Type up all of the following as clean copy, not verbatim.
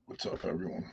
What's up, everyone?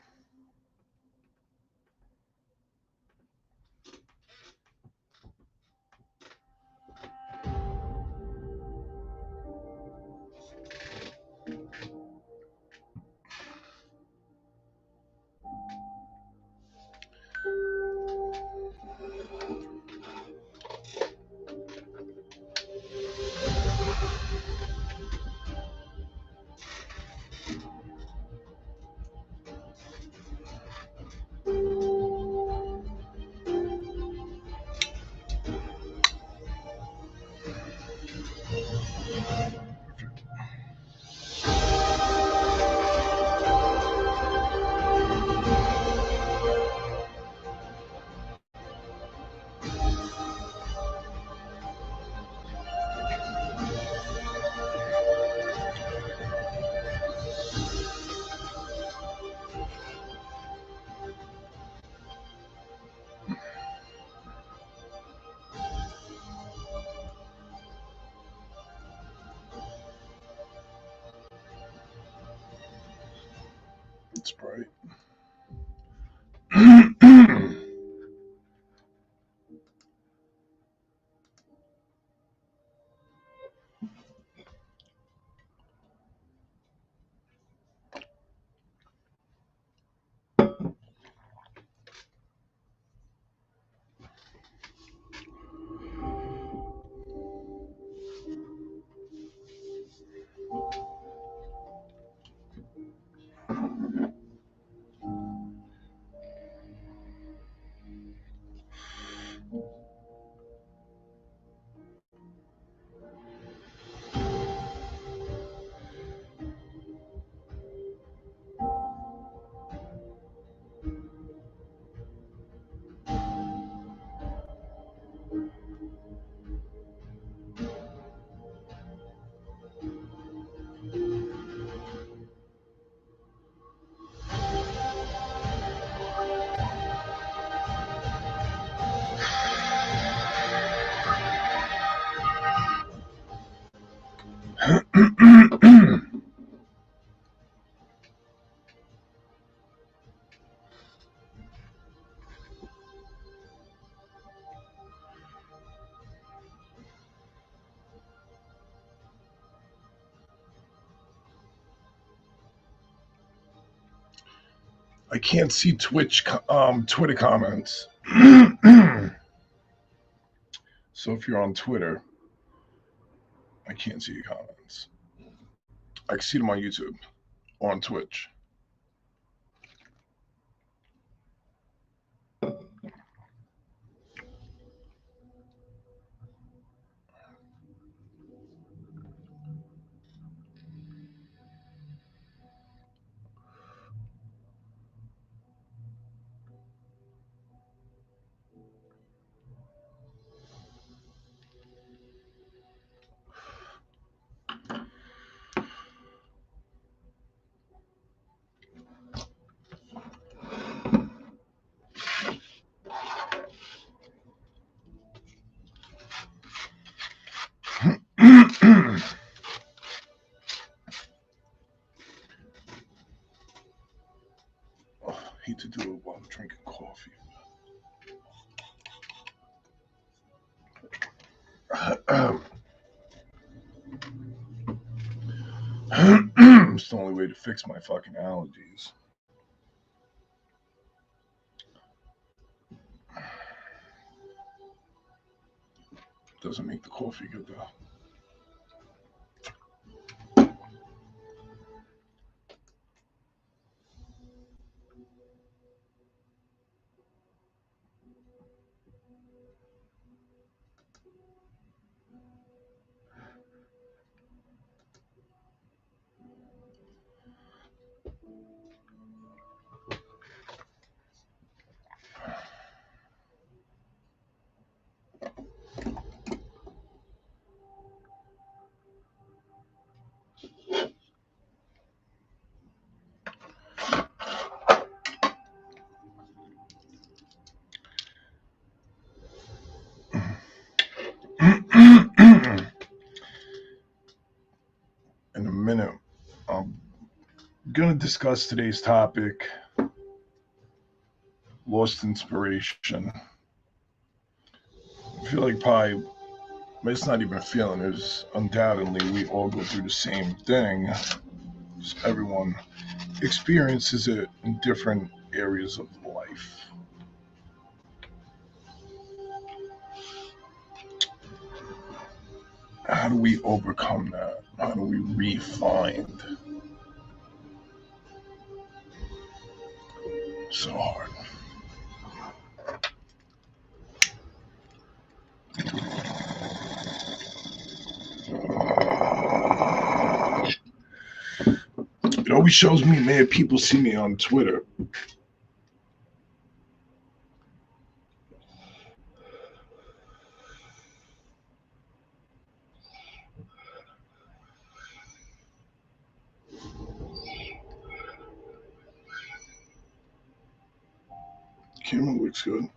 It's bright. I can't see Twitter comments. So if you're on Twitter, I can't see your comments. I can see them on YouTube or on Twitch. Oh, I hate to do it while I'm drinking coffee. It's the only way to fix my fucking allergies. Doesn't make the coffee good though. going to discuss today's topic, lost inspiration. I feel like probably, but it's not even a feeling. There's undoubtedly we all go through the same thing. Just everyone experiences it in different areas of life. How do we overcome that? How do we re-find? So hard. It always shows me mad people see me on Twitter. Camera looks good.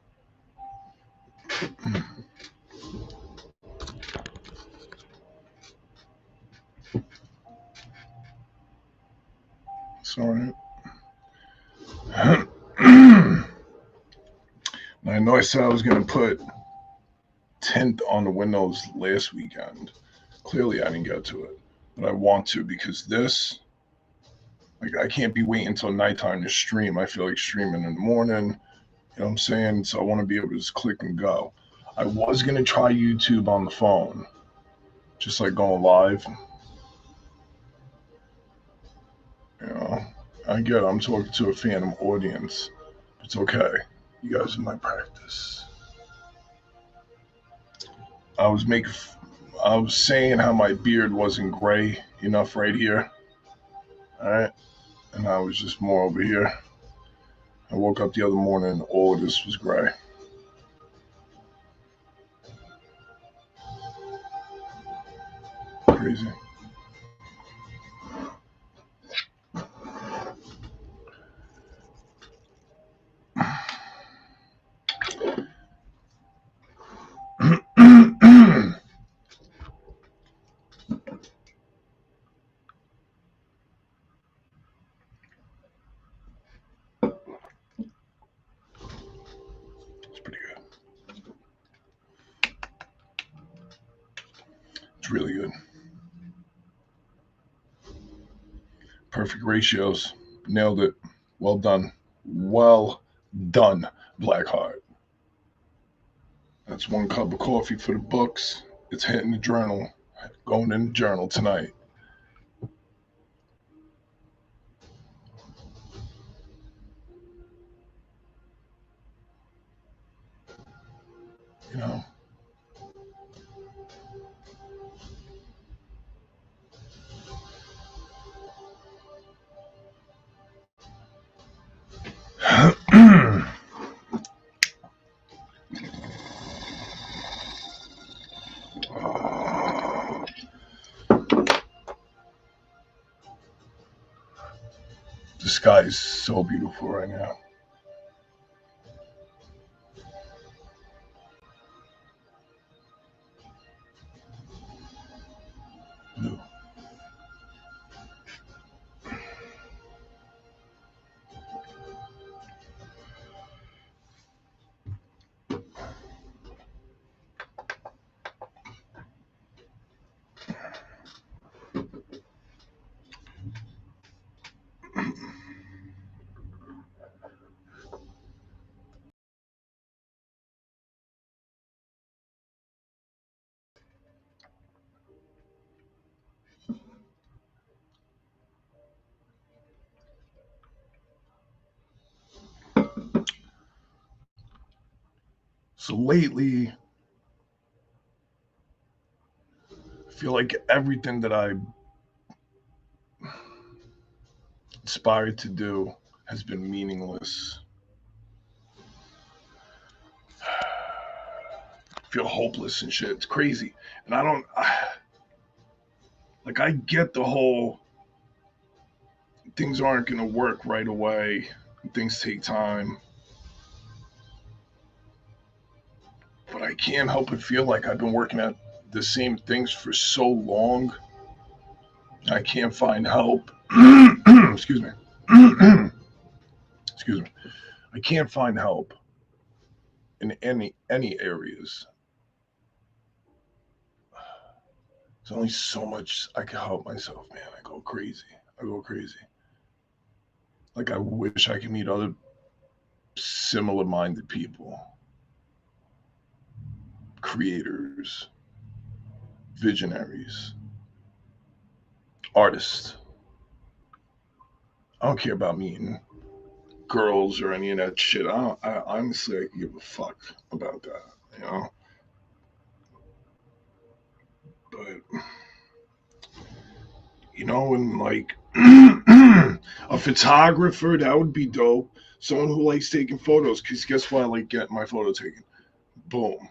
It's all right. I know I said I was going to put tint on the windows last weekend. Clearly, I didn't get to it, but I want to because this, like, I can't be waiting until nighttime to stream. I feel like streaming in the morning. You know what I'm saying? So I want to be able to just click and go. I was going to try YouTube on the phone, just like going live. You know, I get it. I'm talking to a phantom audience. It's okay. You guys are my practice. I was saying how my beard wasn't gray enough right here. All right. And I was just more over here. I woke up the other morning and all of this was gray. Crazy. It's pretty good. It's really good. Perfect ratios. Nailed it. Well done. Well done, Blackheart. That's one cup of coffee for the books. It's hitting the journal. Going in the journal tonight. You know. The sky is so beautiful right now. Blue. So lately, I feel like everything that I inspired to do has been meaningless. I feel hopeless and shit. It's crazy. And like, I get the whole things aren't going to work right away. Things take time. But I can't help but feel like I've been working at the same things for so long. I can't find help. excuse me. Excuse me. I can't find help in any areas. There's only so much I can help myself, man. I go crazy. I go crazy. Like I wish I could meet other similar minded people, creators, visionaries, artists. I don't care about meeting girls or any of that shit. I honestly, I can give a fuck about that, you know. But you know, and like a photographer, that would be dope. Someone who likes taking photos, because guess what? I like getting my photo taken. Boom.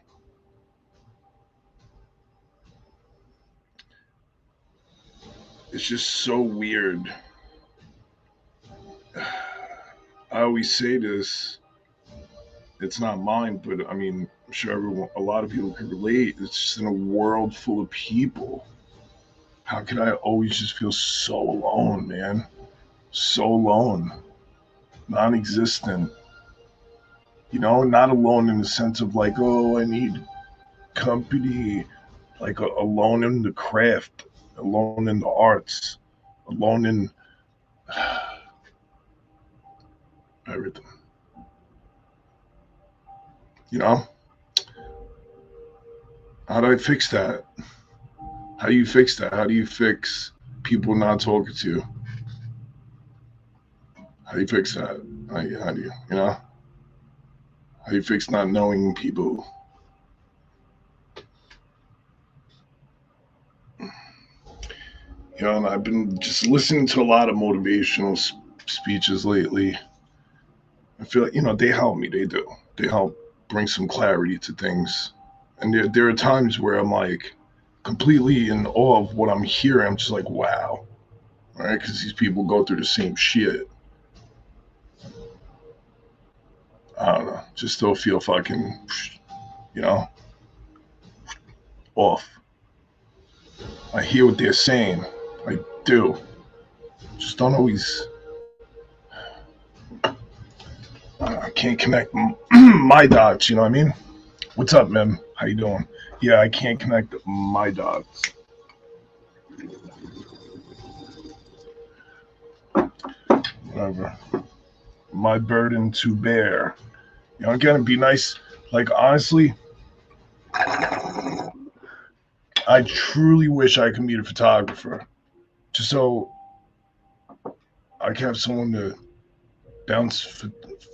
It's just so weird. I always say this. It's not mine, but I mean, I'm sure everyone, a lot of people can relate. It's just in a world full of people. How can I always just feel so alone, man? So alone, non-existent. You know, not alone in the sense of like, oh, I need company, like alone in the craft, alone in the arts, alone in everything. You know, how do I fix that? How do you fix that? How do you fix people not talking to you? How do you fix that? How do you, you know? How do you fix not knowing people? You know, and I've been just listening to a lot of motivational speeches lately. I feel like, you know, they help me. They do. They help bring some clarity to things. And there are times where I'm like completely in awe of what I'm hearing. I'm just like, wow. Right? Because these people go through the same shit. I don't know. Just still feel fucking, you know, off. I hear what they're saying. I do. Just don't always. I can't connect my dots. You know what I mean? What's up, man? How you doing? Yeah, I can't connect my dots. Whatever. My burden to bear. You know, again, it'd be nice. Like honestly, I truly wish I could meet a photographer, just so I can have someone to bounce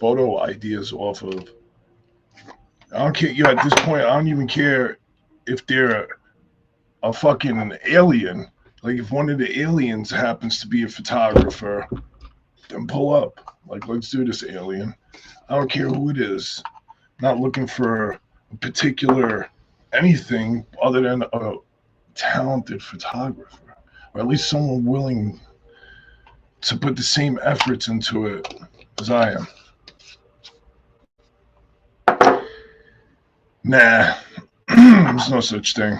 photo ideas off of. I don't care. Yeah, at this point, I don't even care if they're a fucking alien. Like, if one of the aliens happens to be a photographer, then pull up. Like, let's do this, alien. I don't care who it is. Not looking for a particular anything other than a talented photographer, or at least someone willing to put the same efforts into it as I am. Nah, there's no such thing.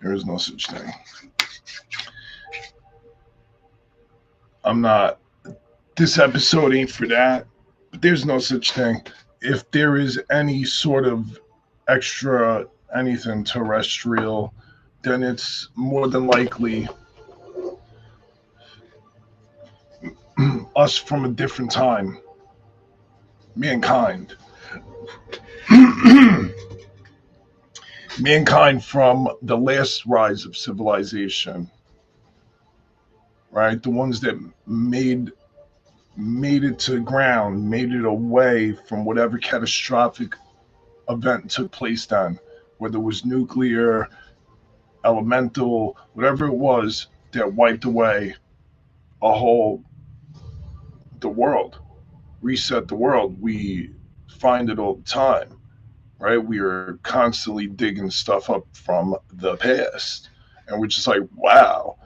There is no such thing. I'm not. This episode ain't for that. But there's no such thing. If there is any sort of extra anything terrestrial, then it's more than likely us from a different time. Mankind. Mankind from the last rise of civilization. Right? The ones that made it to the ground, made it away from whatever catastrophic event took place then, whether it was nuclear, elemental, whatever it was that wiped away the world, reset the world. We find it all the time, right? We are constantly digging stuff up from the past, and we're just like, wow.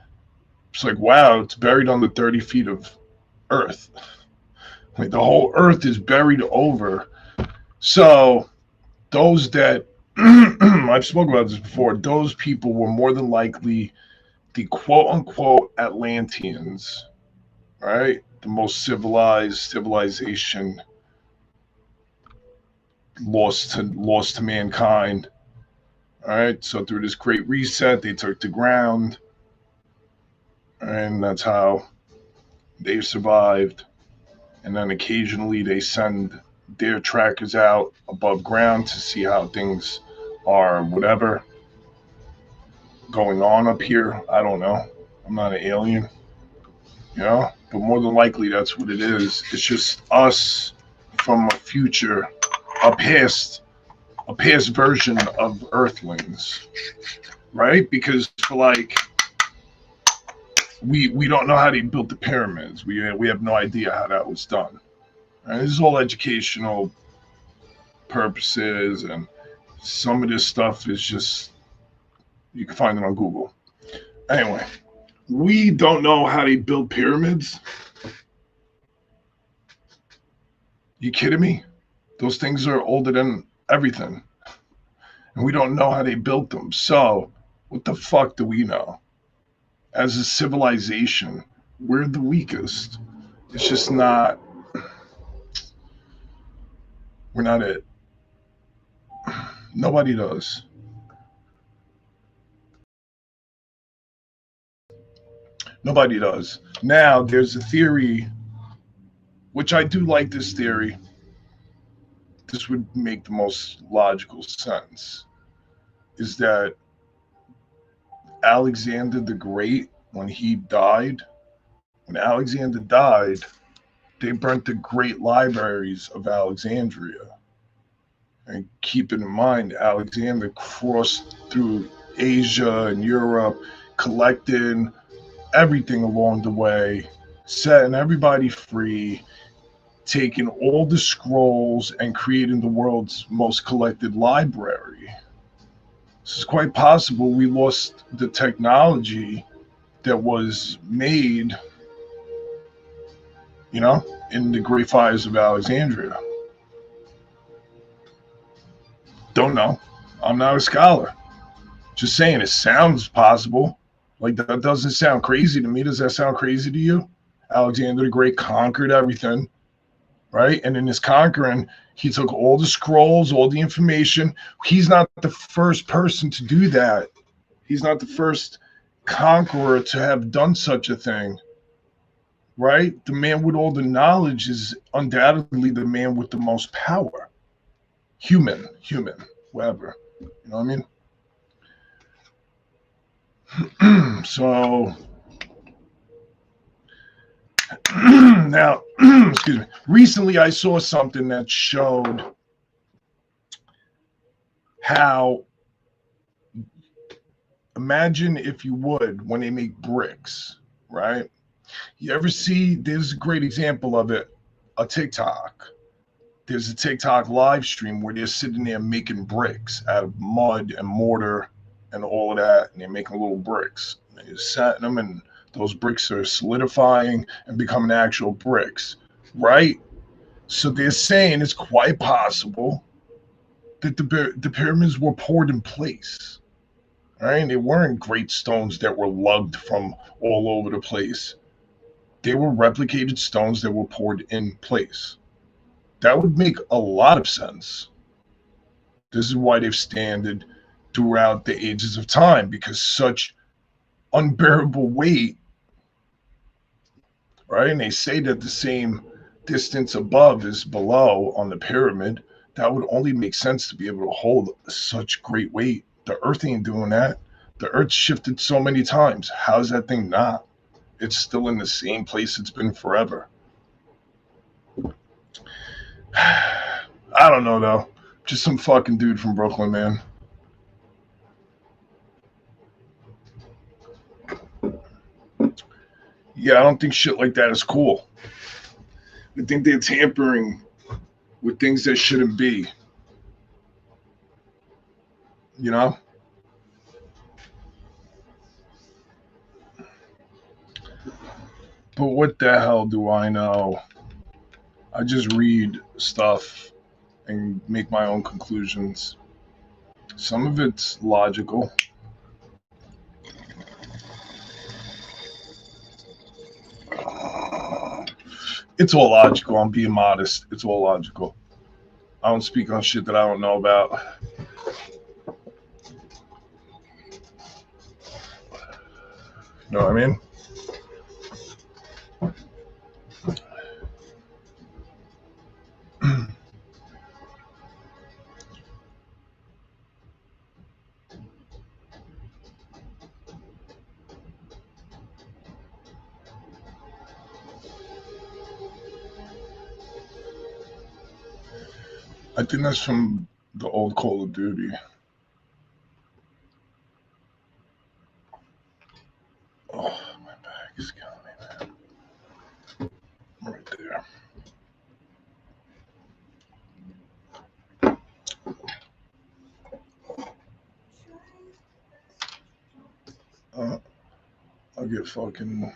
It's like, wow, it's buried under 30 feet of earth. Like the whole earth is buried over. So those that I've spoken about this before, those people were more than likely the quote unquote Atlanteans, right? The most civilized civilization lost to mankind. All right. So through this great reset, they took the ground, and that's how they survived. And then occasionally they send their trackers out above ground to see how things are, whatever going on up here. I don't know. I'm not an alien, but more than likely that's what it is. It's just us from a future, a past, a past version of Earthlings, right? Because for like we don't know how they built the pyramids. We have no idea how that was done. And this is all educational purposes, and some of this stuff is just you can find it on Google. Anyway, we don't know how they build pyramids. You kidding me? Those things are older than everything, and we don't know how they built them. So, what the fuck do we know? As a civilization, we're the weakest. It's just not. We're not it. Nobody does. Nobody does. Now, there's a theory, which I do like this theory. This would make the most logical sense, is that Alexander the Great, when Alexander died, they burnt the great libraries of Alexandria. And keeping in mind, Alexander crossed through Asia and Europe, collecting everything along the way, setting everybody free, taking all the scrolls and creating the world's most collected library. It's quite possible we lost the technology that was made, in the great fires of Alexandria. Don't know. I'm not a scholar. Just saying it sounds possible. Like, that doesn't sound crazy to me. Does that sound crazy to you? Alexander the Great conquered everything, right? And in his conquering, he took all the scrolls, all the information. He's not the first person to do that. He's not the first conqueror to have done such a thing, right? The man with all the knowledge is undoubtedly the man with the most power. Human, whatever. You know what I mean? So now, excuse me. Recently, I saw something that showed how, imagine if you would, when they make bricks, right? You ever see, there's a great example of it, a TikTok. There's a TikTok live stream where they're sitting there making bricks out of mud and mortar and all of that, and they're making little bricks. And they're setting them, and those bricks are solidifying and becoming actual bricks, right? So they're saying it's quite possible that the pyramids were poured in place, right? And they weren't great stones that were lugged from all over the place. They were replicated stones that were poured in place. That would make a lot of sense. This is why they've standed throughout the ages of time, because such unbearable weight, right? And they say that the same distance above is below on the pyramid. That would only make sense to be able to hold such great weight. The earth ain't doing that. The earth shifted so many times. How's that thing not? It's still in the same place it's been forever. I don't know though. Just some fucking dude from Brooklyn, man. Yeah, I don't think shit like that is cool. I think they're tampering with things that shouldn't be. You know? But what the hell do I know? I just read stuff and make my own conclusions. Some of it's logical. It's all logical. I'm being modest. It's all logical. I don't speak on shit that I don't know about. You know what I mean? I think that's from the old Call of Duty. Oh, my back is killing me, man. Right there. I'll get fucking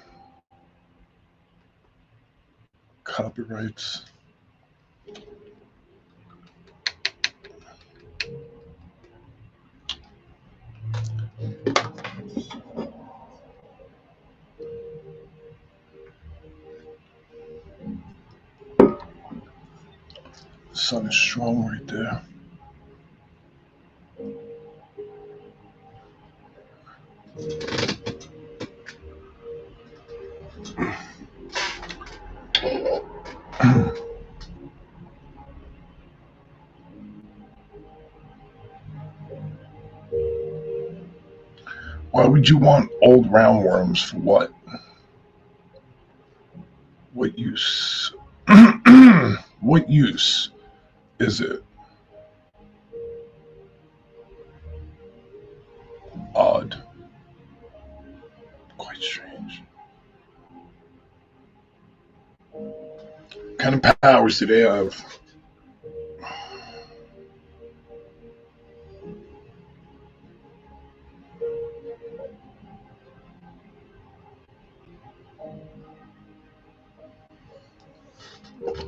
copyrights. The sun is strong right there. Why would you want old roundworms for what? What use? What use is it? Odd. Quite strange. What kind of powers do they have?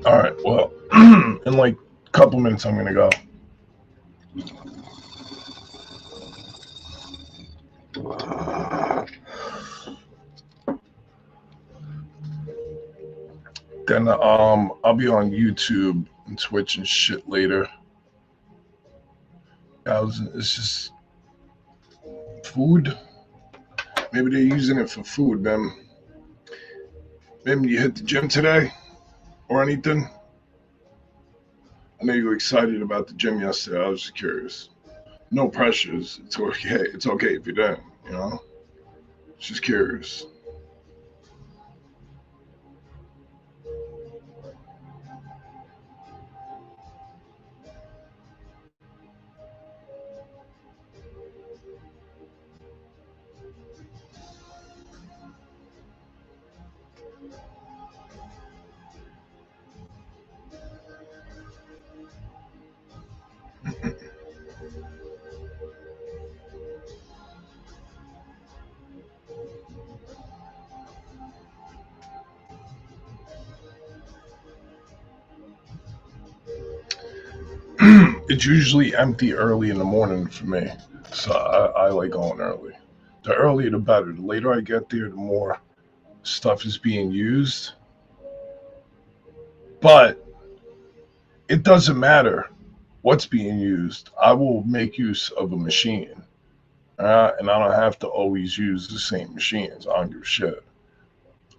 All right, well, in like a couple minutes, I'm going to go. Then I'll be on YouTube and Twitch and shit later. It's just food. Maybe they're using it for food, man. Maybe you hit the gym today or anything. I know you were excited about the gym yesterday. I was just curious. No pressures. It's okay. It's okay if you don't. You know. Just curious. It's usually empty early in the morning for me, so I like going early. The earlier the better. The later I get there, the more stuff is being used. But it doesn't matter what's being used. I will make use of a machine, and I don't have to always use the same machines. I don't give a shit.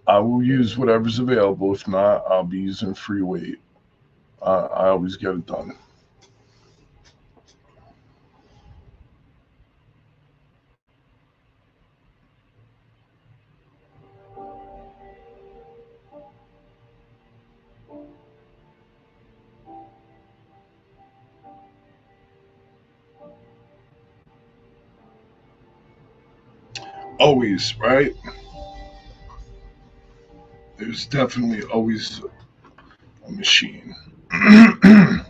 I will use whatever's available. If not, I'll be using free weight. I always get it done. Always, right? There's definitely always a machine. I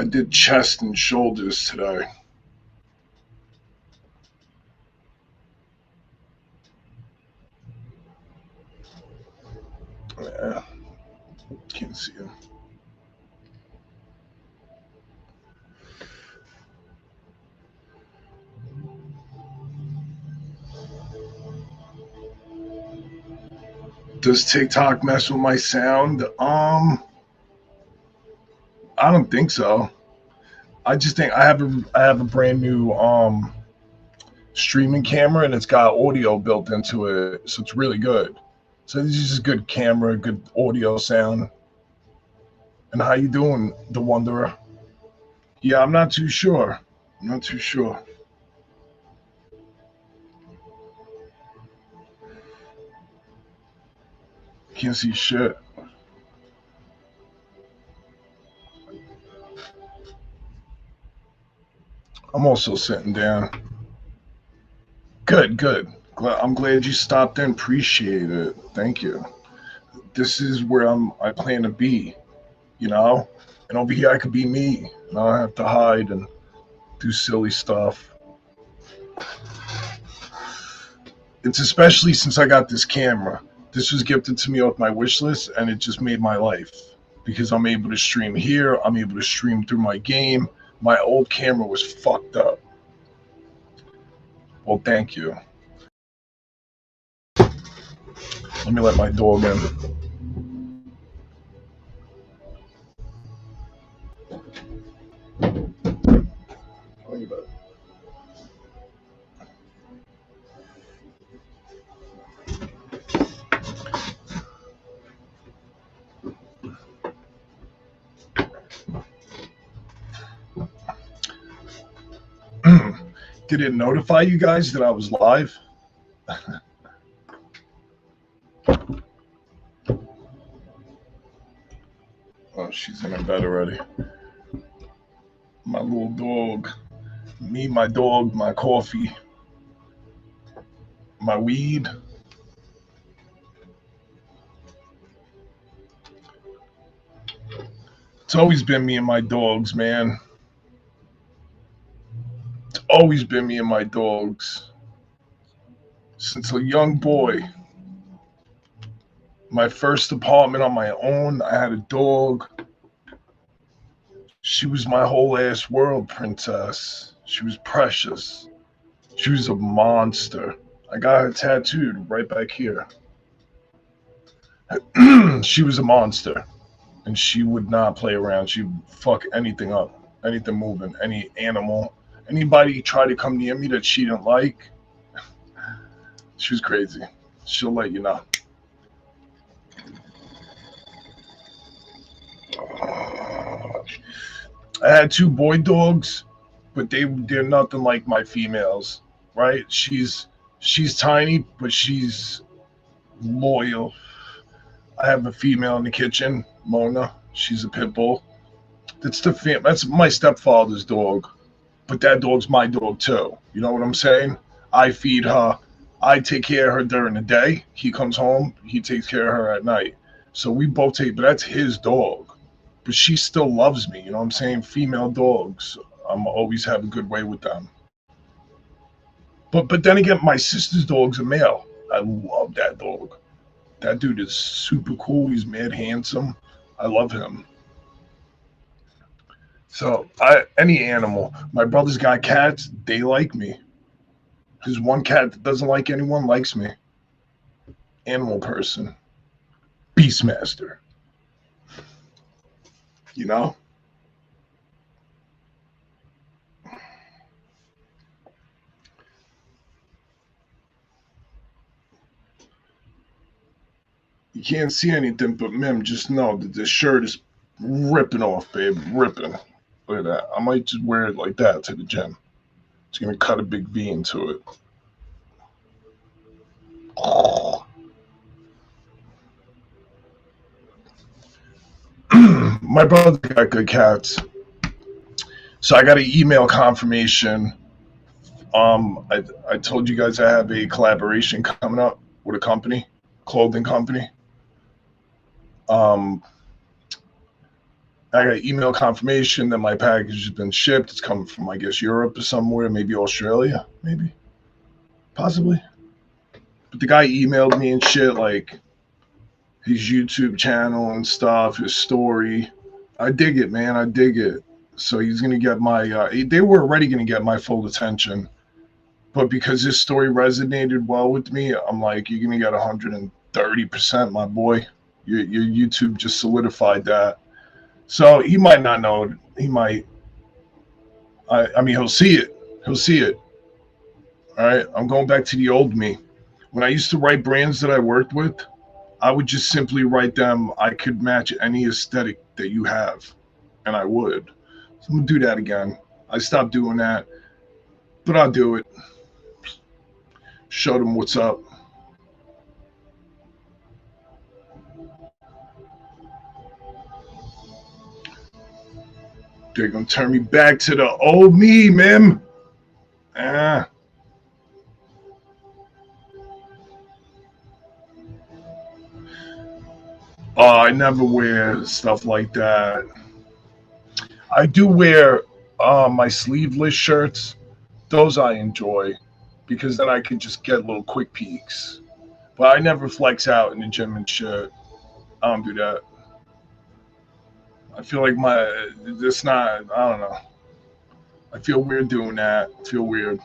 did chest and shoulders today. Yeah, can't see him. Does TikTok mess with my sound? I don't think so. I just think I have a brand new streaming camera and it's got audio built into it, so it's really good. So this is just good camera, good audio sound. And how you doing, the Wanderer? Yeah, I'm not too sure. I'm not too sure. Can't see shit. I'm also sitting down. Good, good. I'm glad you stopped in. Appreciate it. Thank you. This is where I plan to be, you know? And over here I could be me. And I don't have to hide and do silly stuff. It's especially since I got this camera. This was gifted to me off my wish list and it just made my life. Because I'm able to stream here, I'm able to stream through my game. My old camera was fucked up. Well, thank you. Let me let my dog in. Did it notify you guys that I was live? Oh, she's in her bed already. My little dog. Me, my dog, my coffee, my weed. It's always been me and my dogs, man. It's always been me and my dogs. Since a young boy. My first apartment on my own, I had a dog. She was my whole ass world, princess. She was precious. She was a monster. I got her tattooed right back here. She was a monster. And she would not play around. She'd fuck anything up, anything moving, any animal. Anybody try to come near me that she didn't like, she was crazy. She'll let you know. I had two boy dogs, but they're nothing like my females, right? She's tiny, but she's loyal. I have a female in the kitchen, Mona. She's a pit bull. That's my stepfather's dog, but that dog's my dog too. You know what I'm saying? I feed her. I take care of her during the day. He comes home. He takes care of her at night. So we both take, but that's his dog. But she still loves me. You know what I'm saying? Female dogs, I'm always have a good way with them. But then again, my sister's dog's a male. I love that dog. That dude is super cool. He's mad handsome. I love him. So any animal. My brother's got cats. They like me. There's one cat that doesn't like anyone likes me. Animal person. Beastmaster. You know? You can't see anything, but Mim, just know that this shirt is ripping off, babe. Ripping. Look at that. I might just wear it like that to the gym. It's going to cut a big V into it. My brother got good cats. So I got an email confirmation. I told you guys I have a collaboration coming up with a company, clothing company. I got email confirmation that my package has been shipped. It's coming from, I guess, Europe or somewhere, maybe Australia, maybe, possibly. But the guy emailed me and shit, like his YouTube channel and stuff, his story. I dig it, man. I dig it. So he's gonna get my. They were already gonna get my full attention, but because his story resonated well with me, I'm like, you're gonna get 130 30%, my boy. Your YouTube just solidified that. So he might not know. He might. I mean, he'll see it. He'll see it. All right. I'm going back to the old me. When I used to write brands that I worked with, I would just simply write them. I could match any aesthetic that you have, and I would. So I'm gonna do that again. I stopped doing that, but I'll do it. Show them what's up. They're gonna turn me back to the old me, Mim. Ah. Oh, I never wear stuff like that. I do wear my sleeveless shirts. Those I enjoy because then I can just get little quick peeks. But I never flex out in the gym and shit. I don't do that. I feel like it's not, I don't know. I feel weird doing that. I feel weird.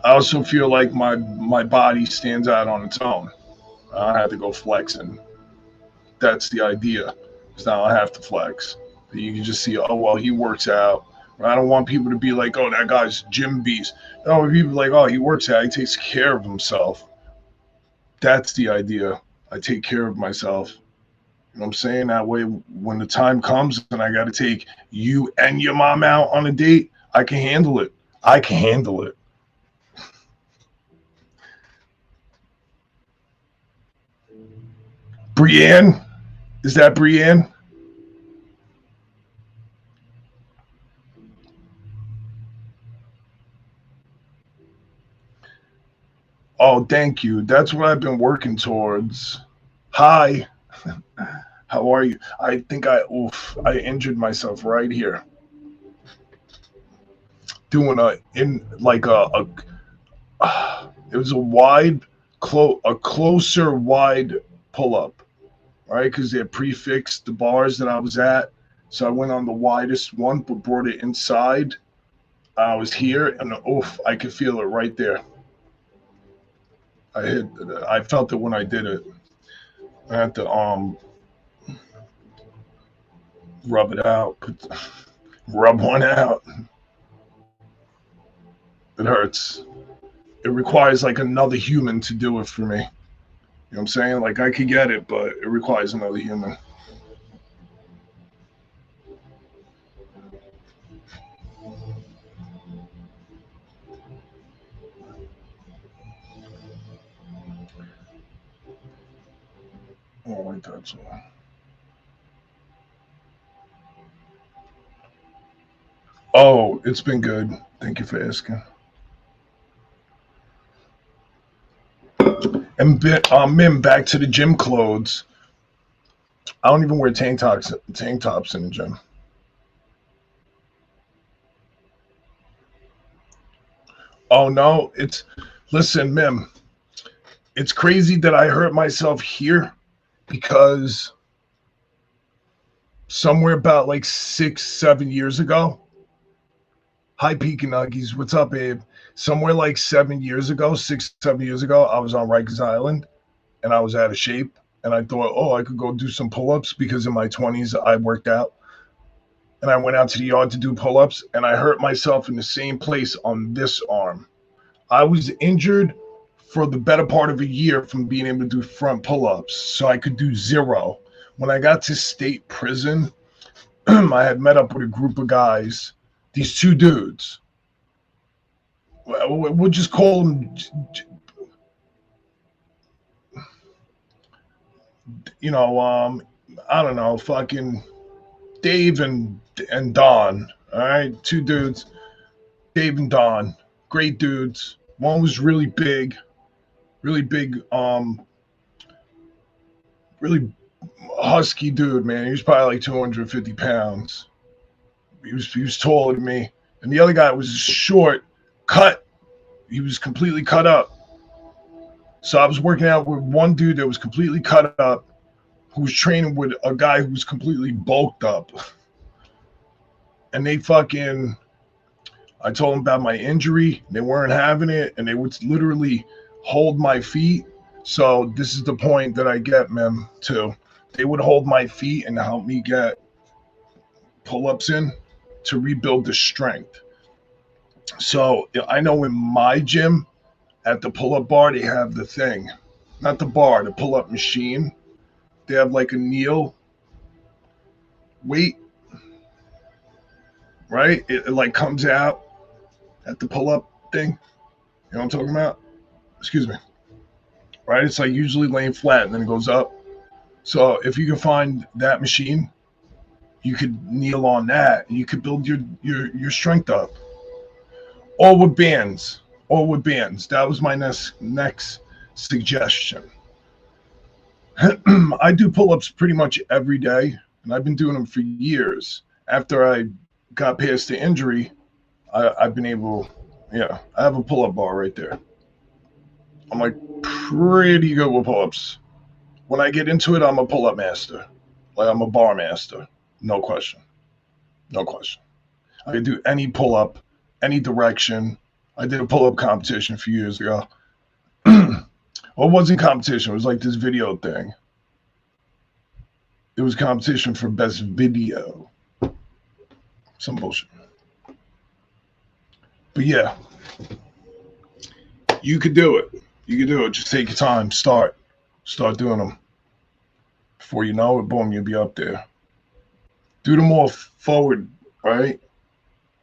I also feel like my body stands out on its own. I have to go flexing. That's the idea. Because now I have to flex. You can just see, oh, well, he works out. I don't want people to be like, oh, that guy's gym beast. No, people like, oh, he works out. He takes care of himself. That's the idea. I take care of myself. You know what I'm saying? That way, when the time comes and I got to take you and your mom out on a date, I can handle it. I can handle it. Brienne? Is that Brienne? Oh, thank you. That's what I've been working towards. Hi. How are you? I think I injured myself right here. Doing it was a closer wide pull up, right? Because they prefixed the bars that I was at. So I went on the widest one, but brought it inside. I was here, and I could feel it right there. I felt it when I did it. I had to rub it out, rub one out. It hurts. It requires like another human to do it for me. You know what I'm saying? Like I could get it, but it requires another human. Oh, wait, that's all. Oh, it's been good. Thank you for asking. And Mim, back to the gym clothes. I don't even wear tank tops in the gym. Oh no, listen, Mim. It's crazy that I hurt myself here because somewhere about like 6, 7 years ago. Hi, Peak and Nuggies. What's up, Abe? Somewhere like 7 years ago, 6, 7 years ago, I was on Rikers Island and I was out of shape. And I thought, oh, I could go do some pull ups because in my 20s, I worked out. And I went out to the yard to do pull ups and I hurt myself in the same place on this arm. I was injured for the better part of a year from being able to do front pull ups. So I could do zero. When I got to state prison, I had met up with a group of guys, these two dudes. We'll just call them, I don't know, fucking Dave and Don. All right, two dudes, Dave and Don, great dudes. One was really big, really husky dude, man. He was probably like 250 pounds. He was taller than me, and the other guy was short, cut. He was completely cut up. So I was working out with one dude that was completely cut up, who was training with a guy who was completely bulked up. And I told them about my injury. They weren't having it, and they would literally hold my feet So this is the point that I get, man, too. They would hold my feet and help me get pull-ups in to rebuild the strength. So I know in my gym at the pull-up bar they have the thing, not the bar, the pull-up machine. They have like a kneel weight, right? It like comes out at the pull-up thing. You know what I'm talking about? Excuse me. Right? It's like usually laying flat and then it goes up. So if you can find that machine, you could kneel on that and you could build your strength up. Or with bands. Or with bands. That was my next suggestion. I do pull-ups pretty much every day, and I've been doing them for years. After I got past the injury, I've been able, yeah, I have a pull-up bar right there. I'm like pretty good with pull-ups. When I get into it, I'm a pull-up master. Like I'm a bar master. No question. No question. I can do any pull-up, any direction. I did a pull-up competition a few years ago. Well, it wasn't competition. It was like this video thing. It was competition for best video. Some bullshit. But yeah, you could do it. You could do it. Just take your time. Start doing them. Before you know it, boom, you'll be up there. Do them more forward, right?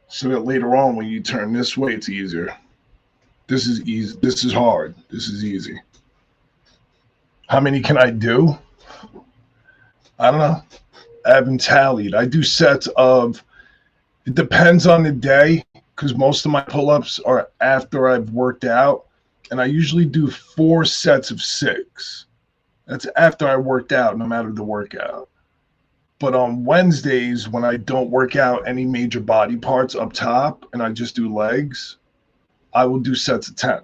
So that later on, when you turn this way, it's easier. This is easy. This is hard. This is easy. How many can I do? I don't know. I haven't tallied. I do sets of, it depends on the day, because most of my pull-ups are after I've worked out, and I usually do 4 sets of 6. That's after I worked out, no matter the workout. But on Wednesdays, when I don't work out any major body parts up top, and I just do legs, I will do sets of 10.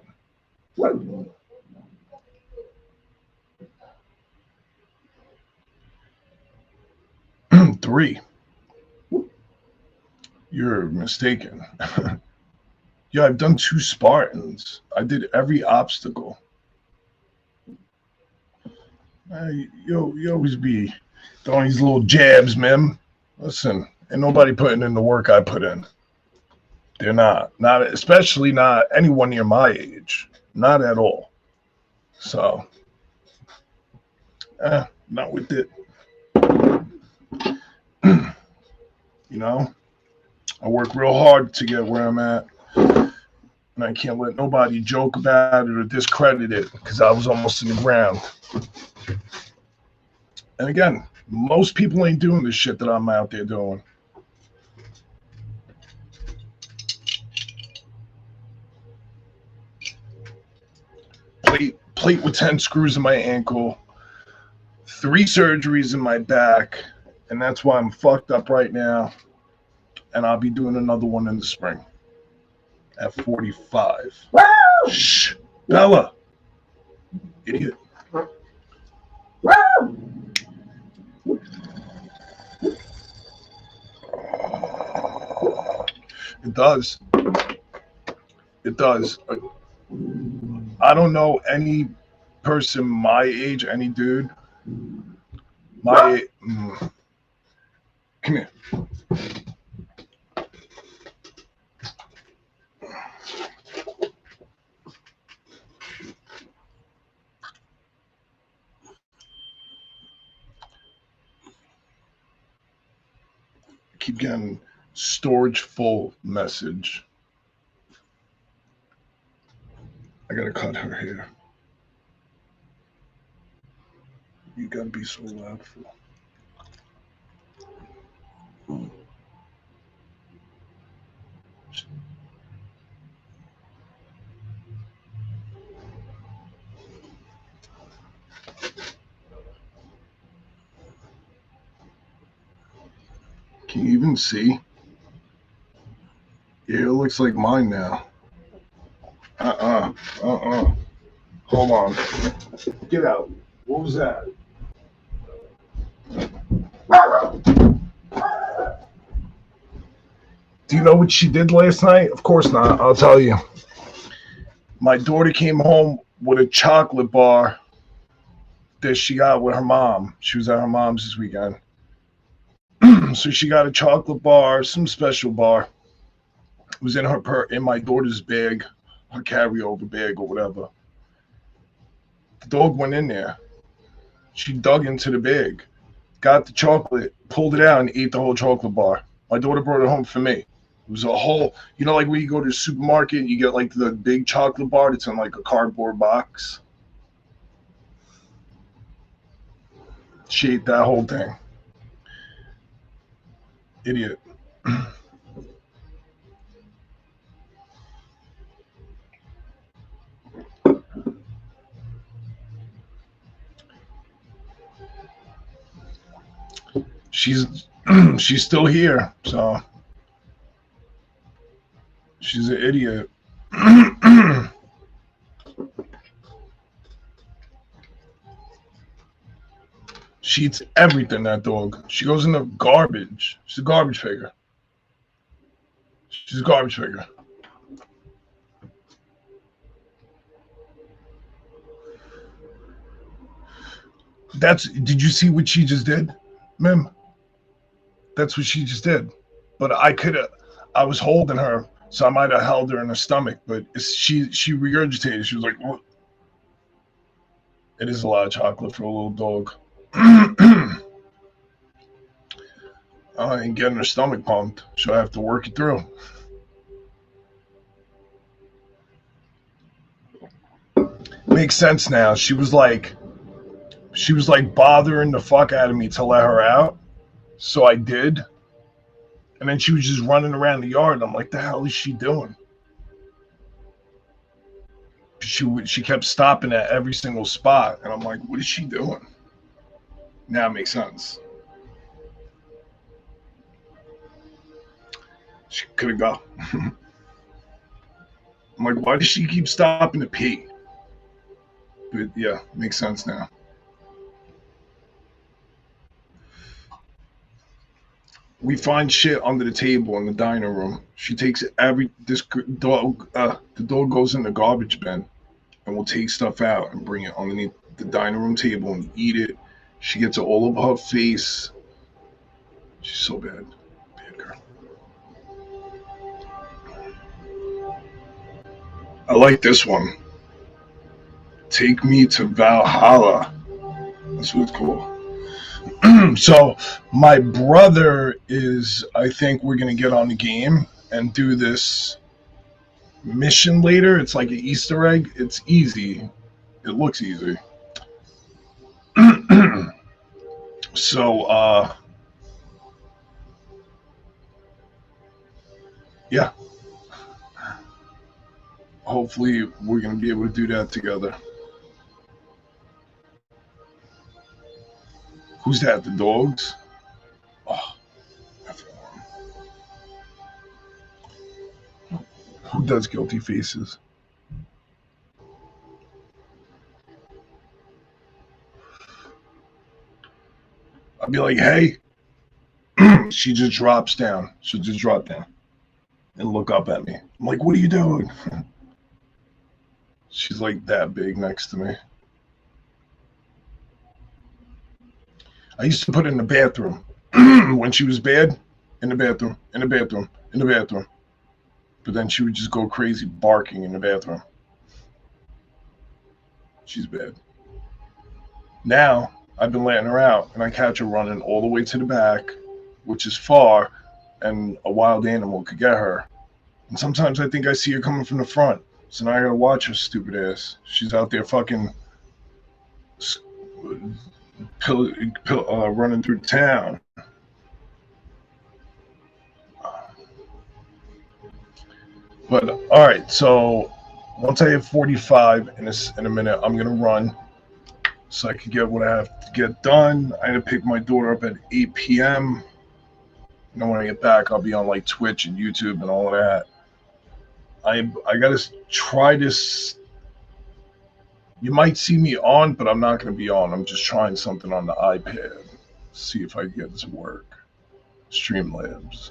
3. You're mistaken. Yeah, I've done 2 Spartans. I did every obstacle. You always be throwing these little jabs, man. Listen, ain't nobody putting in the work I put in. They're not. Especially not anyone near my age. Not at all. So, not with it. You know, I work real hard to get where I'm at. And I can't let nobody joke about it or discredit it because I was almost in the ground. And again, most people ain't doing this shit that I'm out there doing. Plate with 10 screws in my ankle, 3 surgeries in my back, and that's why I'm fucked up right now. And I'll be doing another one in the spring at 45. Woo! Shh, Bella, idiot. Woo! It does. It does. I don't know any person my age, any dude. Come here. Keep getting storage full message. I gotta cut her hair. You gotta be so loud for. Can you even see? Your hair looks like mine now. Hold on. Get out. What was that? Do you know what she did last night? Of course not. I'll tell you. My daughter came home with a chocolate bar that she got with her mom. She was at her mom's this weekend. So she got a chocolate bar, some special bar. It was in in my daughter's bag, her carryover bag or whatever. The dog went in there. She dug into the bag, got the chocolate, pulled it out, and ate the whole chocolate bar. My daughter brought it home for me. It was a whole, like when you go to the supermarket, you get like the big chocolate bar that's in like a cardboard box. She ate that whole thing. Idiot. She's she's still here, so she's an idiot. She eats everything, that dog. She goes in the garbage. She's a garbage figure. She's a garbage figure. Did you see what she just did, Mim? That's what she just did. But I was holding her, so I might have held her in her stomach, but she regurgitated. She was like, "What?" It is a lot of chocolate for a little dog. I ain't getting her stomach pumped, so I have to work it through. Makes sense now. She was like bothering the fuck out of me to let her out, so I did. And then she was just running around the yard. And I'm like, the hell is she doing? She kept stopping at every single spot, and I'm like, what is she doing? Now it makes sense. She could have gone. I'm like, why does she keep stopping to pee? But yeah, makes sense now. We find shit under the table in the dining room. She takes this dog. The dog goes in the garbage bin and will take stuff out and bring it underneath the dining room table and eat it. She gets it all over her face. She's so bad. Bad girl. I like this one. Take me to Valhalla. That's what it's called. So my brother I think we're going to get on the game and do this mission later. It's like an Easter egg. It's easy. It looks easy. So, yeah. Hopefully we're going to be able to do that together. Who's that? The dogs? Oh, who does guilty faces? I'd be like, hey. She just drops down. She'll just drop down and look up at me. I'm like, what are you doing? She's like that big next to me. I used to put her in the bathroom when she was bad. In the bathroom, in the bathroom, in the bathroom. But then she would just go crazy barking in the bathroom. She's bad. Now I've been letting her out, and I catch her running all the way to the back, which is far, and a wild animal could get her. And sometimes I think I see her coming from the front. So now I gotta watch her stupid ass. She's out there fucking running through town. But all right, so once I hit 45 in a minute, I'm gonna run so I can get what I have to get done. I gotta pick my daughter up at 8 p.m. And then when I get back, I'll be on like Twitch and YouTube and all of that. I gotta try this. You might see me on, but I'm not gonna be on. I'm just trying something on the iPad. See if I can get it to work. Streamlabs.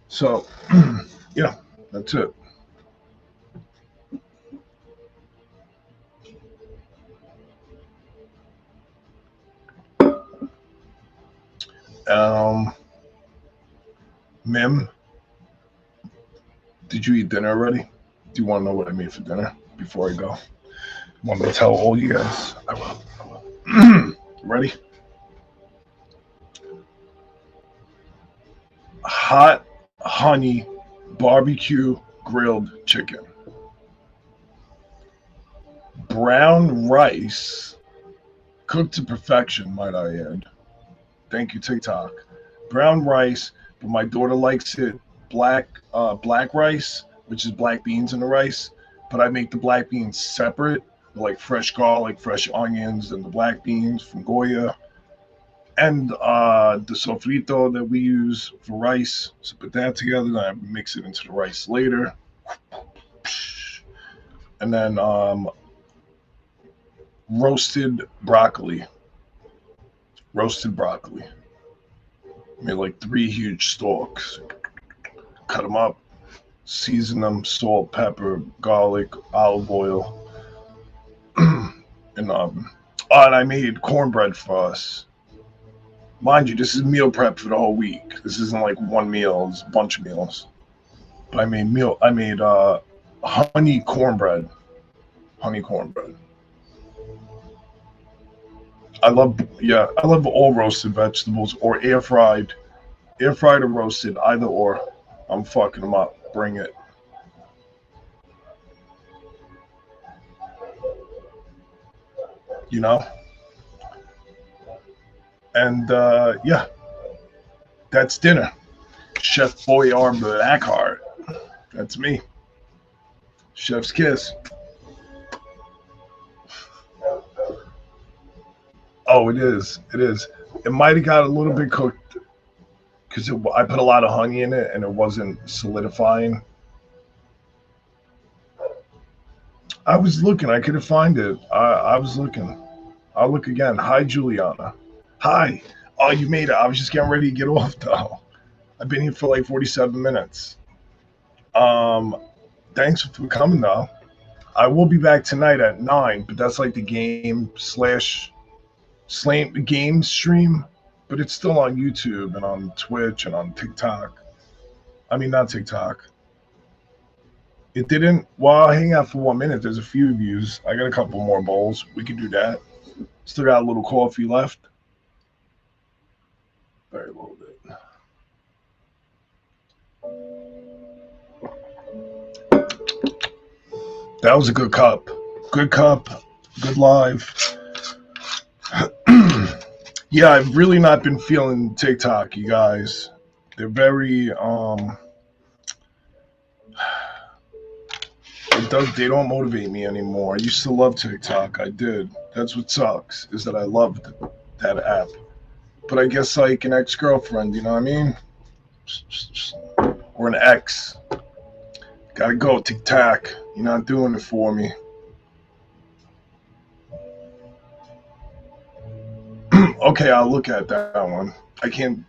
So, yeah, that's it. Mim, did you eat dinner already? Do you want to know what I made for dinner before I go? Want me to tell all you guys? I will. Ready? Hot honey barbecue grilled chicken. Brown rice, cooked to perfection, might I add. Thank you, TikTok. Brown rice, but my daughter likes it black rice, which is black beans in the rice. But I make the black beans separate, like fresh garlic, fresh onions, and the black beans from Goya, and the sofrito that we use for rice. So put that together, then I mix it into the rice later, and then roasted broccoli. Roasted broccoli. Made like 3 huge stalks. Cut them up, season them, salt, pepper, garlic, olive oil, and and I made cornbread for us. Mind you, this is meal prep for the whole week. This isn't like one meal; it's a bunch of meals. But I made honey cornbread. Honey cornbread. I love all roasted vegetables or air fried or roasted, either or. I'm fucking them up. Bring it. You know. And yeah, that's dinner. Chef Boyar Blackheart. That's me. Chef's kiss. Oh, it is. It is. It might have got a little bit cooked because I put a lot of honey in it and it wasn't solidifying. I was looking. I couldn't find it. I was looking. I'll look again. Hi, Juliana. Hi. Oh, you made it. I was just getting ready to get off, though. I've been here for like 47 minutes. Um, Thanks for coming, though. I will be back tonight at 9, but that's like the game stream, but it's still on YouTube and on Twitch and on TikTok. I mean, not TikTok. It didn't. Well, I'll hang out for 1 minute. There's a few views. I got a couple more bowls. We could do that. Still got a little coffee left. Very little bit. That was a good cup. Good cup. Good live. Yeah, I've really not been feeling TikTok, you guys. They're very they don't motivate me anymore. I used to love TikTok. I did. That's what sucks, is that I loved that app. But I guess like an ex-girlfriend, you know what I mean? Or an ex. Gotta go, TikTok. You're not doing it for me. Okay, I'll look at that one. I can't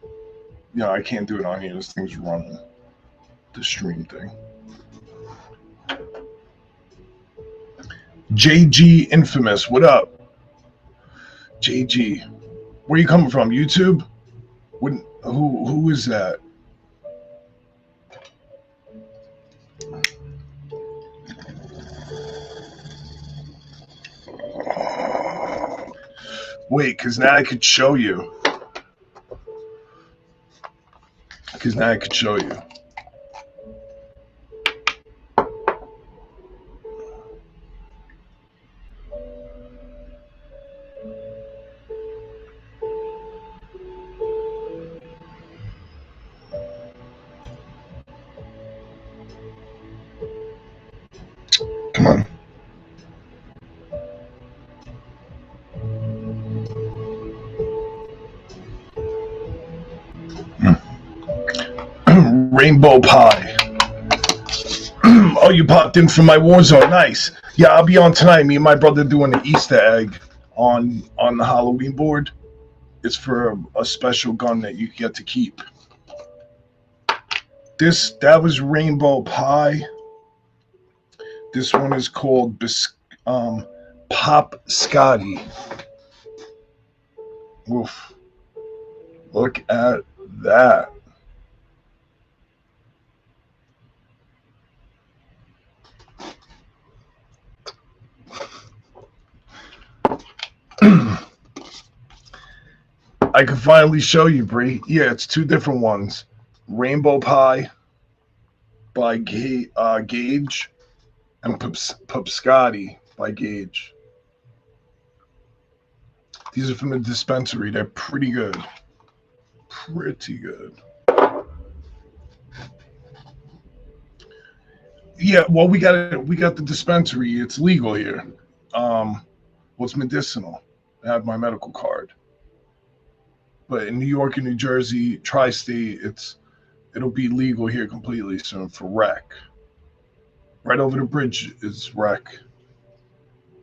do it on here. This thing's running. The stream thing. JG Infamous, what up? JG. Where you coming from? YouTube? Who is that? Wait, because now I could show you. Come on. Rainbow pie. Oh, you popped in from my Warzone. Nice. Yeah, I'll be on tonight. Me and my brother doing an Easter egg on the Halloween board. It's for a special gun that you get to keep. That was Rainbow Pie. This one is called Pop Scotty. Oof. Look at that. I can finally show you, Bree. Yeah, it's two different ones. Rainbow Pie by Gage and Pupscotty by Gage. These are from the dispensary. They're pretty good. Pretty good. Yeah, well, we got the dispensary. It's legal here. Well, it's medicinal. I have my medical card. But in New York and New Jersey, tri-state, it'll be legal here completely soon for rec. Right over the bridge is rec.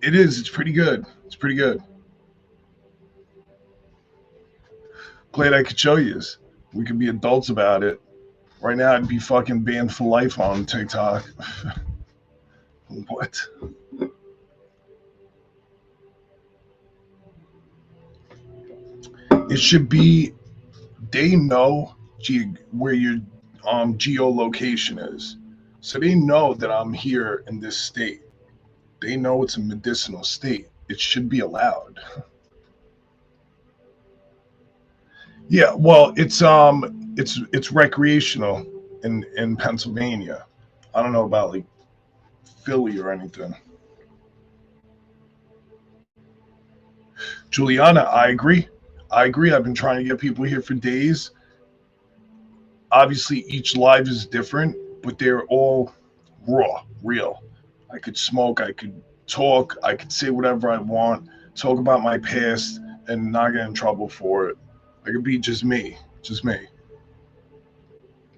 It is. It's pretty good. It's pretty good. Glad I could show you this. We could be adults about it. Right now, I'd be fucking banned for life on TikTok. What? It should be. They know where your geolocation is, so they know that I'm here in this state. They know it's a medicinal state. It should be allowed. Yeah, well, it's recreational in Pennsylvania. I don't know about like Philly or anything. Juliana, I agree. I agree. I've been trying to get people here for days. Obviously, each live is different, but they're all raw, real. I could smoke, I could talk, I could say whatever I want, talk about my past, and not get in trouble for it. I could be just me,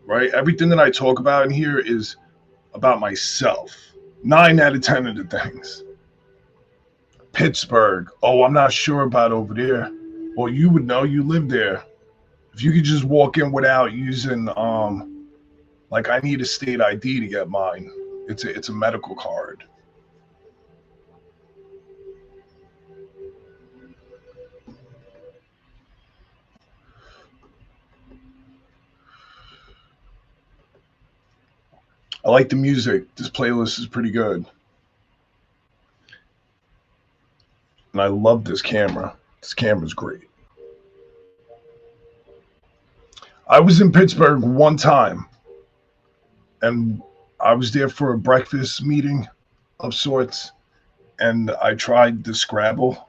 right? Everything that I talk about in here is about myself. 9 out of 10 of the things. Pittsburgh. Oh, I'm not sure about over there. Well, you would know. You live there. If you could just walk in without using, like I need a state ID to get mine. It's a medical card. I like the music. This playlist is pretty good. And I love this camera. This camera's great. I was in Pittsburgh one time and I was there for a breakfast meeting of sorts and I tried the Scrabble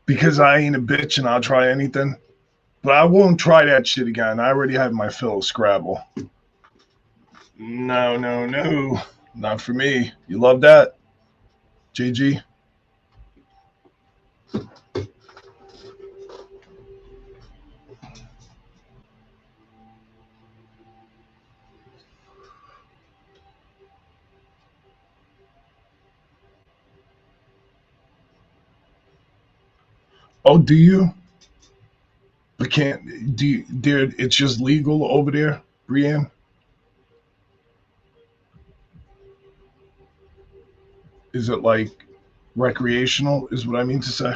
because I ain't a bitch and I'll try anything. But I won't try that shit again. I already had my fill of Scrabble. No, no, no. Not for me. You love that? JG? Oh, do you? But can't do you, there? It's just legal over there, Brienne. Is it like recreational? Is what I mean to say.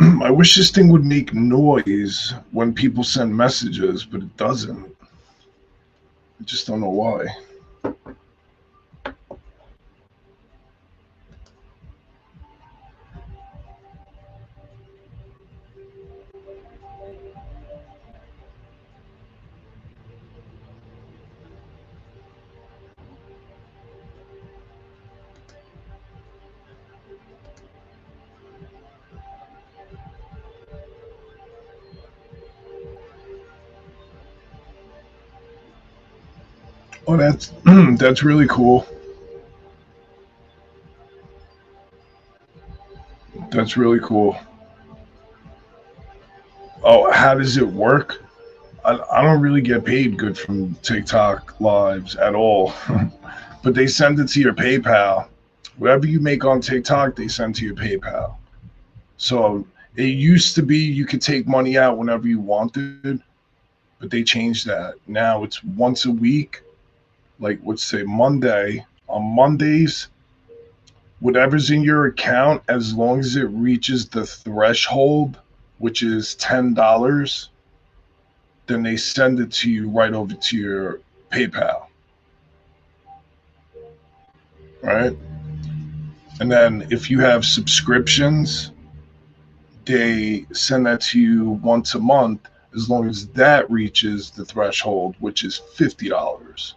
I wish this thing would make noise when people send messages, but it doesn't. I just don't know why. Oh, that's that's really cool. That's really cool. Oh, how does it work? I don't really get paid good from TikTok lives at all, but they send it to your PayPal. Whatever you make on TikTok, they send to your PayPal. So it used to be you could take money out whenever you wanted, but they changed that. Now it's once a week, like let's say Monday. On Mondays, whatever's in your account, as long as it reaches the threshold, which is $10, then they send it to you right over to your PayPal. Right? And then if you have subscriptions, they send that to you once a month as long as that reaches the threshold, which is $50. So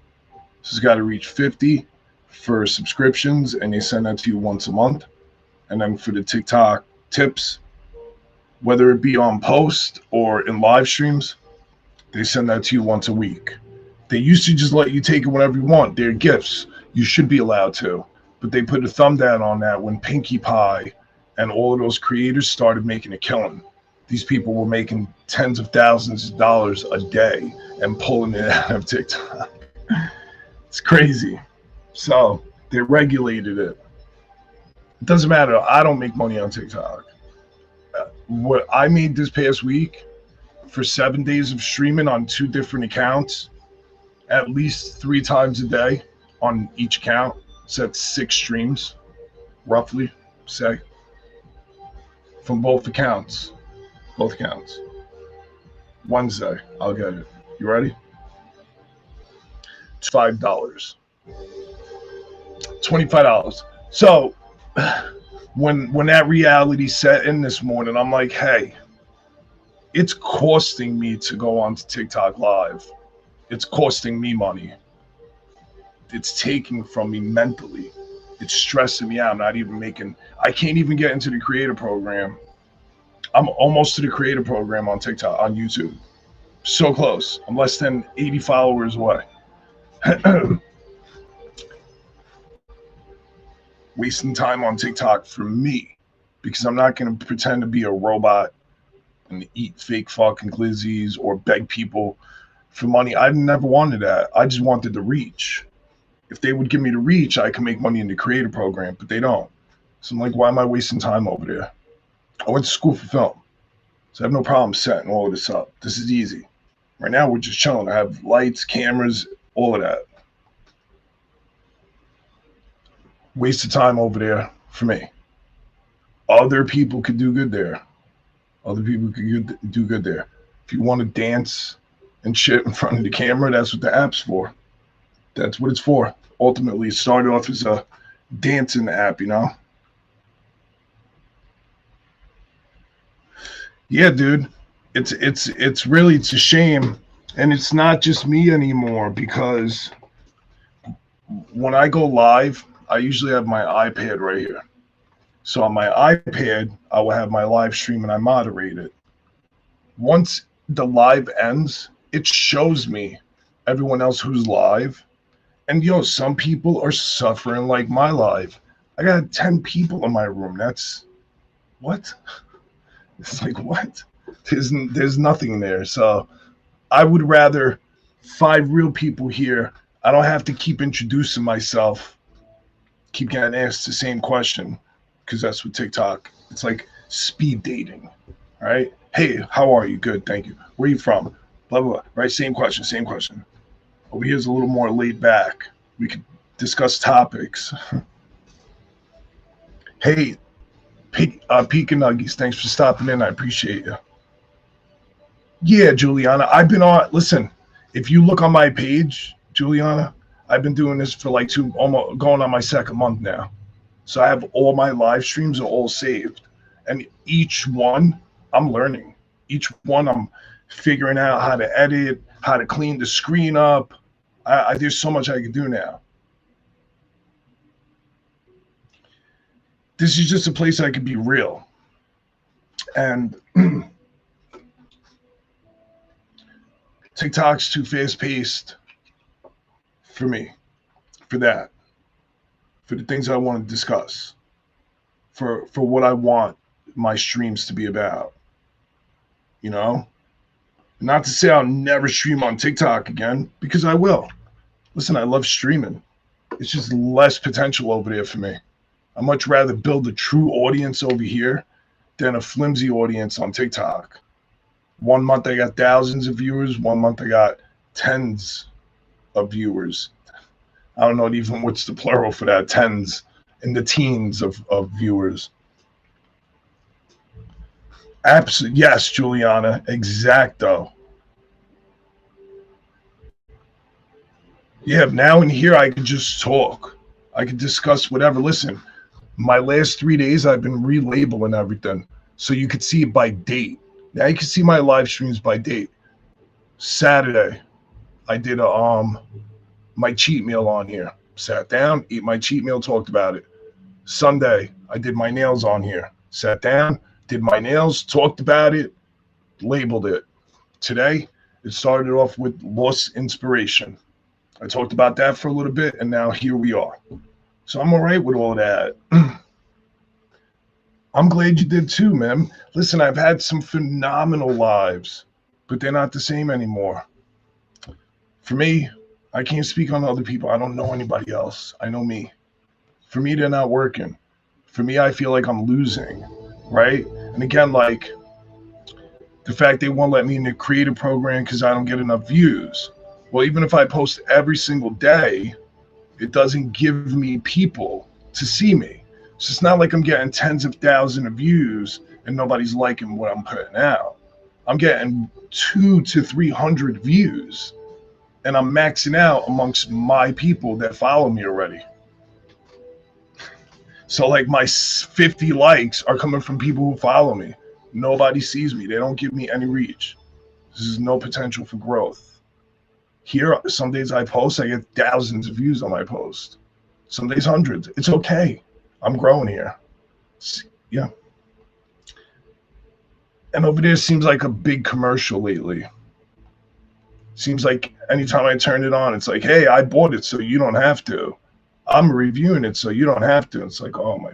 it's got to reach 50 for subscriptions, and they send that to you once a month. And then for the TikTok tips, whether it be on post or in live streams, they send that to you once a week. They used to just let you take it whenever you want. They're gifts. You should be allowed to. But they put a thumb down on that when Pinkie Pie and all of those creators started making a killing. These people were making tens of thousands of dollars a day and pulling it out of TikTok. It's crazy. So they regulated it. It doesn't matter. I don't make money on TikTok. What I made this past week for 7 days of streaming on 2 different accounts, at least 3 times a day on each account. So that's 6 streams, roughly, say, from both accounts. Both accounts. Wednesday, I'll get it. You ready? It's $5. $25. So when that reality set in this morning, I'm like, hey, it's costing me to go on to TikTok Live. It's costing me money. It's taking from me mentally. It's stressing me out. I can't even get into the creator program. I'm almost to the creator program on TikTok, on YouTube. So close. I'm less than 80 followers away. Wasting time on TikTok for me, because I'm not going to pretend to be a robot and eat fake fucking glizzies or beg people for money. I never wanted that. I just wanted the reach. If they would give me the reach, I can make money in the creator program, but they don't. So I'm like, why am I wasting time over there? I went to school for film, so I have no problem setting all of this up. This is easy. Right now, we're just chilling. I have lights, cameras, all of that. Waste of time over there for me. Other people could do good there. Other people could do good there. If you want to dance and shit in front of the camera, that's what the app's for. That's what it's for. Ultimately, it started off as a dancing app, you know? Yeah, dude. It's really, it's a shame. And it's not just me anymore, because when I go live, I usually have my iPad right here. So on my iPad, I will have my live stream and I moderate it. Once the live ends, it shows me everyone else who's live. And some people are suffering like my live. I got 10 people in my room. That's what? It's like, what? There's nothing there. So I would rather 5 real people here. I don't have to keep introducing myself, keep getting asked the same question, because that's what TikTok, it's like speed dating, right? Hey, how are you? Good, thank you. Where are you from? Blah, blah, blah, right? Same question, same question. Over here's a little more laid back. We could discuss topics. Hey, Pika Nuggies, thanks for stopping in. I appreciate you. Yeah, Juliana, I've been on, listen, if you look on my page, Juliana, I've been doing this for like almost going on my 2nd month now. So I have all my live streams are all saved. And each one I'm learning. Each one I'm figuring out how to edit, how to clean the screen up. There's so much I can do now. This is just a place I could be real. And TikTok's too fast-paced for me, for that, for the things I want to discuss, for what I want my streams to be about, you know? Not to say I'll never stream on TikTok again, because I will. Listen, I love streaming. It's just less potential over there for me. I'd much rather build a true audience over here than a flimsy audience on TikTok. 1 month I got thousands of viewers. 1 month I got tens of viewers. I don't know even what's the plural for that, tens in the teens of viewers. Absolutely. Yes, Juliana. Exacto. Yeah, now in here I can just talk. I can discuss whatever. Listen, my last 3 days I've been relabeling everything. So you could see it by date. Now you can see my live streams by date. Saturday, I did my cheat meal on here. Sat down, ate my cheat meal, talked about it. Sunday, I did my nails on here. Sat down, did my nails, talked about it, labeled it. Today, it started off with lost inspiration. I talked about that for a little bit, and now here we are. So I'm all right with all that. I'm glad you did too, man. Listen, I've had some phenomenal lives, but they're not the same anymore. For me, I can't speak on other people. I don't know anybody else. I know me. For me, they're not working. For me, I feel like I'm losing, right? And again, like the fact they won't let me in the creative program because I don't get enough views. Well, even if I post every single day, it doesn't give me people to see me. So it's not like I'm getting tens of thousands of views and nobody's liking what I'm putting out. I'm getting 200 to 300 views, and I'm maxing out amongst my people that follow me already. So like my 50 likes are coming from people who follow me. Nobody sees me. They don't give me any reach. This is no potential for growth. Here, some days I post, I get thousands of views on my post. Some days hundreds. It's okay. I'm growing here. Yeah. And over there seems like a big commercial lately. Seems like anytime I turn it on, it's like, hey, I bought it so you don't have to. I'm reviewing it so you don't have to. It's like, oh my.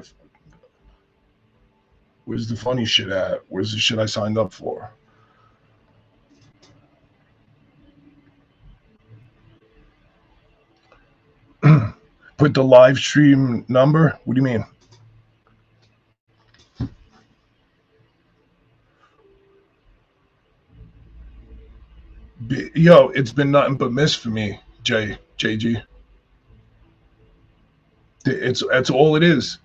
Where's the funny shit at? Where's the shit I signed up for? Put the live stream number? What do you mean? Yo, it's been nothing but miss for me, JG. That's all it is.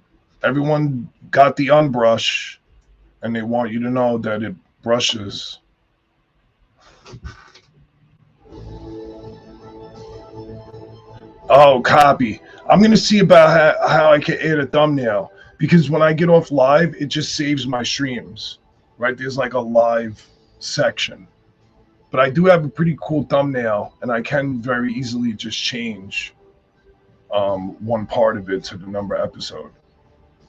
Everyone got the unbrush, and they want you to know that it brushes. Oh, copy. I'm gonna see about how I can add a thumbnail, because when I get off live, it just saves my streams. Right? There's like a live section. But I do have a pretty cool thumbnail, and I can very easily just change one part of it to the number episode.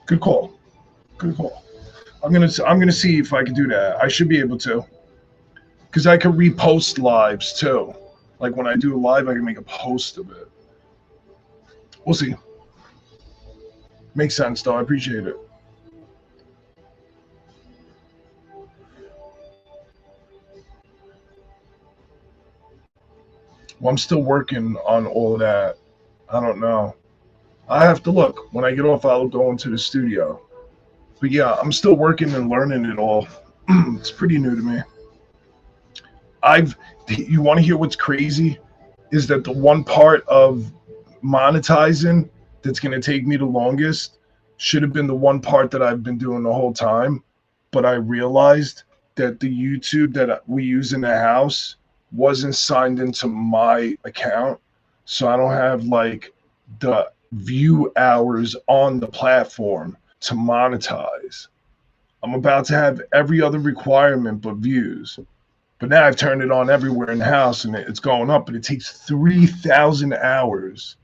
Good call. Good call. I'm gonna see if I can do that. I should be able to, because I can repost lives too. Like when I do a live, I can make a post of it. We'll see. Makes sense though. I appreciate it. Well, I'm still working on all of that. I don't know. I have to look. When I get off, I'll go into the studio. But yeah, I'm still working and learning it all. It's pretty new to me. You want to hear what's crazy? Is that the one part of monetizing that's going to take me the longest should have been the one part that I've been doing the whole time. But I realized that the YouTube that we use in the house wasn't signed into my account. So I don't have like the view hours on the platform to monetize. I'm about to have every other requirement but views. But now I've turned it on everywhere in the house and it's going up, but it takes 3,000 hours.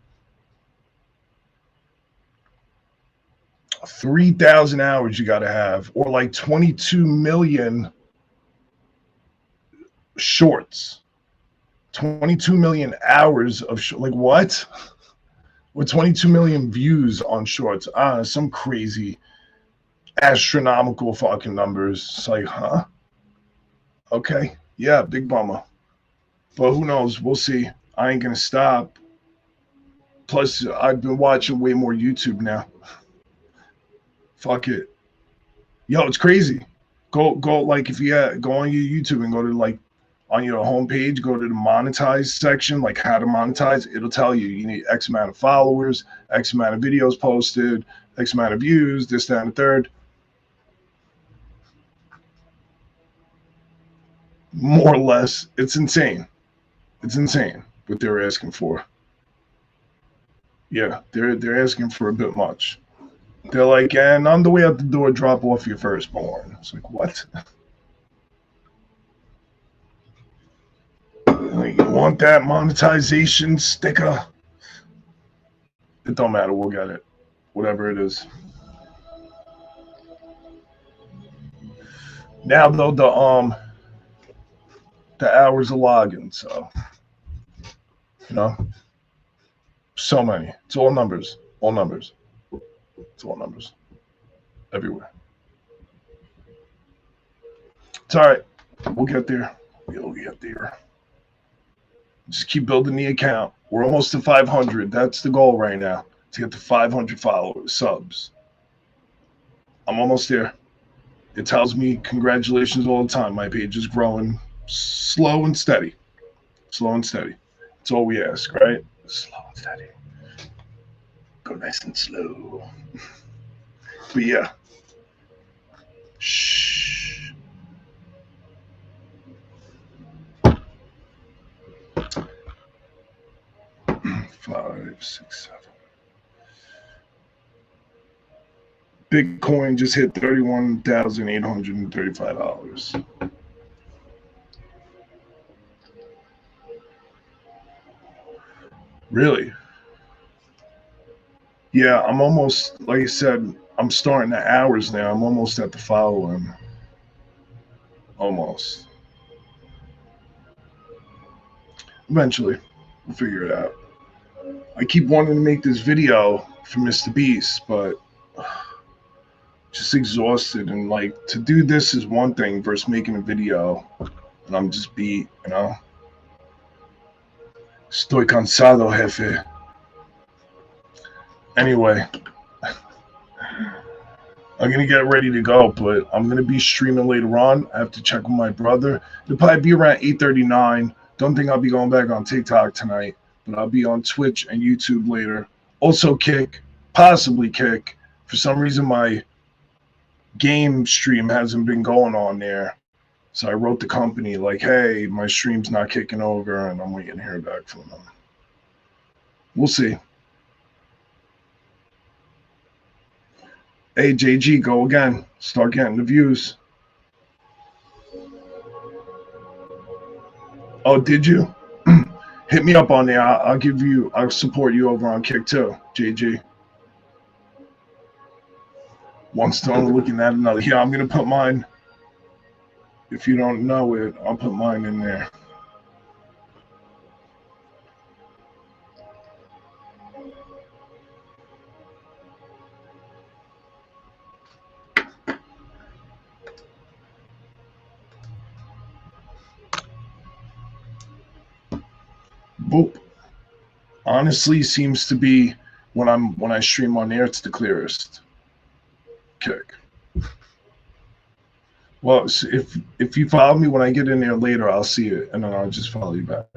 3,000 hours you got to have, or like 22 million shorts. 22 million hours of like what? With 22 million views on shorts. Some crazy astronomical fucking numbers. It's like, huh? Okay. Yeah, big bummer. But who knows? We'll see. I ain't gonna stop. Plus, I've been watching way more YouTube now. Fuck it. Yo, it's crazy. Go like if you go on your YouTube and go to like on your homepage, go to the monetize section, like how to monetize. It'll tell you need X amount of followers, X amount of videos posted, X amount of views, this, that, and the third. More or less, it's insane. It's insane what they're asking for. Yeah, they're asking for a bit much. They're like, and on the way out the door, drop off your firstborn. It's like, what? Like, you want that monetization sticker? It don't matter. We'll get it. Whatever it is. Now though, the hours are logging, so so many. It's all numbers. All numbers. It's all numbers. Everywhere. It's all right. We'll get there. We'll get there. Just keep building the account. We're almost to 500. That's the goal right now, to get to 500 followers, subs. I'm almost there. It tells me congratulations all the time. My page is growing slow and steady. Slow and steady. That's all we ask, right? Slow and steady. Go nice and slow. But yeah. Shh. 5, 6, 7. Bitcoin just hit $31,835. Really? Yeah, I'm almost, like I said, I'm starting the hours now. I'm almost at the following. Almost. Eventually, we'll figure it out. I keep wanting to make this video for Mr. Beast, but just exhausted. And like, to do this is one thing versus making a video, and I'm just beat, Estoy cansado, jefe. Anyway, I'm going to get ready to go, but I'm going to be streaming later on. I have to check with my brother. It'll probably be around 8:39. Don't think I'll be going back on TikTok tonight, but I'll be on Twitch and YouTube later. Also Kick, possibly Kick. For some reason, my game stream hasn't been going on there. So I wrote the company like, hey, my stream's not kicking over, and I'm waiting to hear back from them. We'll see. Hey, JG, go again. Start getting the views. Oh, did you? Hit me up on there. I'll support you over on Kick too, JG. One stone looking at another. Yeah, I'm going to put mine. If you don't know it, I'll put mine in there. Boop. Honestly, seems to be when I stream on there, it's the clearest. Kick. Well, if you follow me when I get in there later, I'll see it, and then I'll just follow you back.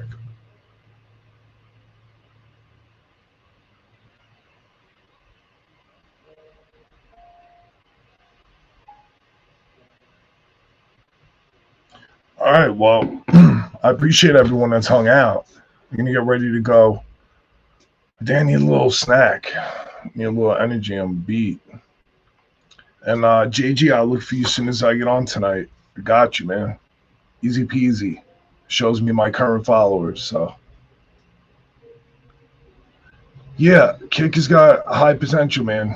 All right, well, I appreciate everyone that's hung out. I'm going to get ready to go. Dan, need a little snack. Need a little energy. I'm beat. And JG, I'll look for you as soon as I get on tonight. I got you, man. Easy peasy. Shows me my current followers, so. Yeah, Kick has got high potential, man.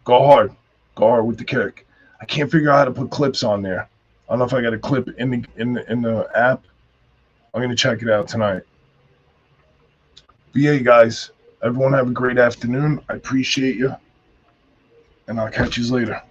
Go hard. Go hard with the Kick. I can't figure out how to put clips on there. I don't know if I got a clip in the app. I'm gonna check it out tonight. But yeah, guys, everyone have a great afternoon. I appreciate you, and I'll catch you later.